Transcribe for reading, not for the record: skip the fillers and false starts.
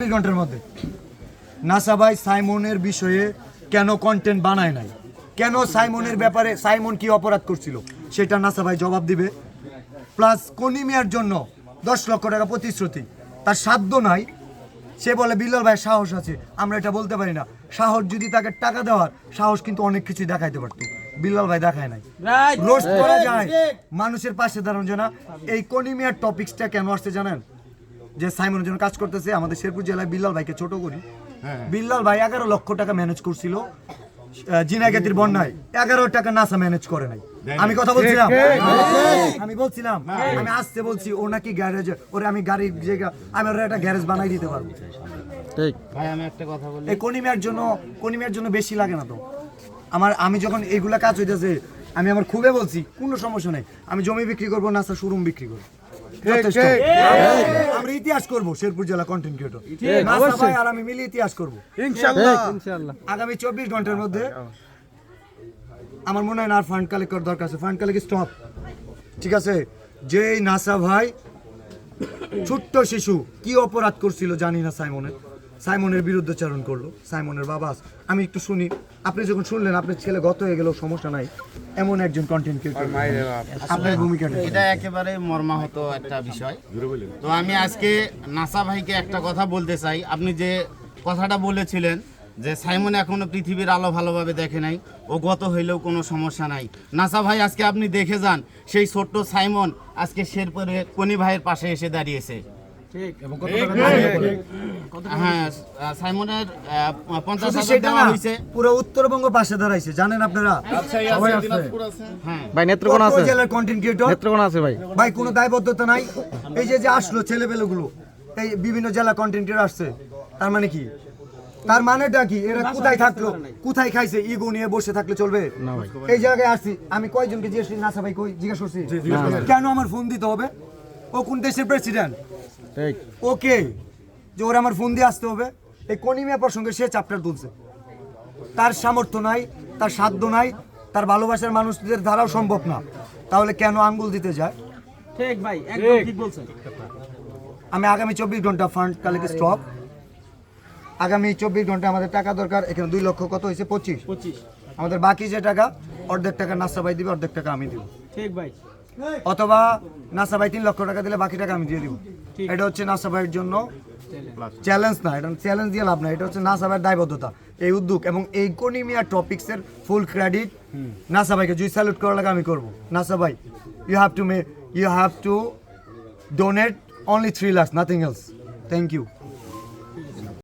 ঘন্টার মধ্যে নাসা ভাই সাইমনের বিষয়ে কেন কন্টেন্ট বানায় নাই, কেন সাইমনের ব্যাপারে সাইমন কি অপরাধ করছিল সেটা নাসা ভাই জবাব দিবে। প্লাস কনিমিয়ার জন্য 10 লক্ষ টাকা প্রতিশ্রুতি, তার সাধ্য নাই। সে বলে বিল্লাল ভাই সাহস আছে, আমরা এটা বলতে পারি না। সাহস যদি তাকে টাকা দেওয়ার সাহস কিন্তু অনেক কিছুই দেখাইতে পারতো, বিল্লাল ভাই দেখায় নাই। রোস্ট করা যায়, মানুষের পাশে দাঁড়ানো যায় না। এই কনিমিয়ার টপিকসটা কেন আসছে জানেন? যে সাইমনের জন্য কাজ করতেছে আমাদের শেরপুর জেলায় বিল্লাল ভাইকে ছোট করি। বিল্লাল ভাই 11 লক্ষ টাকা ম্যানেজ করছিল জিনাগাতির বন্যায়, 11 টাকা নাসা ম্যানেজ করে নাই। আমি কথা বলছিলাম, আমি আসতে বলছি ও নাকি গ্যারেজ, ওরে আমি গাড়ির জায়গা আমি ওর একটা গ্যারেজ বানাই দিতে পারবো। ঠিক ভাই, আমি একটা কথা বলি, এই কনিমিয়ার জন্য বেশি লাগে না তো আমি যখন এইগুলা কাজ হইতেছে আমি আমার খুবই বলছি কোনো সমস্যা নেই, আমি জমি বিক্রি করবো, নাসা শোরুম বিক্রি করবো, আমরা ইতিহাস করবো। শেরপুর জেলা কন্টেন্ট ক্রিয়েটর নাসা ভাই আর আমি মিলে ইতিহাস করবো ইনশাআল্লাহ। আগামী 24 ঘন্টার মধ্যে আমার মনে হয় না আর ফান্ড কালেক্ট করার দরকার আছে, ফান্ড কালেক্ট স্টপ। ঠিক আছে, যেই নাসা ভাই ছোট্ট শিশু কি অপরাধ করছিল জানি না, সাইমনের বিরুদ্ধাচরণ করলো। সাইমনের বাবা আমি একটু শুনি, আপনি যখন শুনলেন আপনার ছেলে গত হয়ে গেল, সমস্যা নাই, এমন একজন কন্টেন্ট ক্রিয়েটর, আপনার ভূমিকাটা এটা একেবারে মর্মাহত একটা বিষয়। তো আমি আজকে নাসা ভাইকে একটা কথা বলতে চাই। আপনি যে কথাটা বলেছিলেন যে সাইমন এখনো পৃথিবীর আলো ভালোভাবে দেখে নাই, ও গত হইলেও কোনো সমস্যা নাই। নাসা ভাই আজকে আপনি দেখে যান, সেই ছোট্ট সাইমন আজকে শেরপুরে কনি ভাইয়ের পাশে এসে দাঁড়িয়েছে। হ্যাঁ, সাইমনের 50,000 দেওয়া হয়েছে, পুরো উত্তরবঙ্গ পাশে দাঁড়াইছে, জানেন আপনারা সবাই আছে। হ্যাঁ ভাই নেত্রকোনা আছে, জেলার কন্টেন্ট ক্রিয়েটর নেত্রকোনা আছে ভাই। ভাই কোনো দায়বদ্ধতা নাই। এই যে আসলো ছেলেপেলেগুলো, এই বিভিন্ন জেলা কন্টেন্ট ক্রিয়েটর আসছে, তার মানে কি? তার মানেটা কি? এরা কোথায় থাকলো, কোথায় খাইছে? ইগো নিয়ে বসে থাকলে চলবে? এই জায়গায় আসছি আমি, কয়জনকে জিজ্ঞেস করছি নাসা ভাই কই, জিজ্ঞাসা করছি কেন আমার ফোন দিতে হবে? ও কোন দেশের প্রেসিডেন্ট? ওকে যে ওরা আমার ফোন দিয়ে আসতে হবে? এই কনিমিয়া প্রসঙ্গে সে চ্যাপ্টার তুলছে, তার সামর্থ্য নাই, তার সাধ্য নাই, তার ভালোবাসার মানুষদের দ্বারাও সম্ভব না, তাহলে কেন আঙ্গুল দিতে যায়? ঠিক ভাই, একদম ঠিক বলছেন। আমি আগামী 24 ঘন্টা ফান্ড কালেক্ট স্টক, আগামী 24 ঘন্টা আমাদের টাকা দরকার। এখানে 2 লক্ষ কত হয়েছে? 25। আমাদের বাকি যে টাকা, অর্ধেক টাকা নাসা ভাই দিবে, অর্ধেক টাকা আমি দিব। ঠিক ভাই, অথবা নাসা ভাই 3 লক্ষ টাকা দিলে বাকি টাকা আমি দিয়ে দিব। এটা হচ্ছে নাসা ভাইয়ের জন্য চ্যালেঞ্জ না, এটা চ্যালেঞ্জ দিয়ে লাভ না, এটা হচ্ছে নাসা ভাইয়ের দায়বদ্ধতা, এই উদ্যোগ এবং এই কনিমিয়া টপিক্সের ফুল ক্রেডিট নাসা ভাইকে। যদি স্যালুট করার লাগে আমি করবো। নাসা ভাই, you have to donate only 3 lakhs, nothing else. Thank you.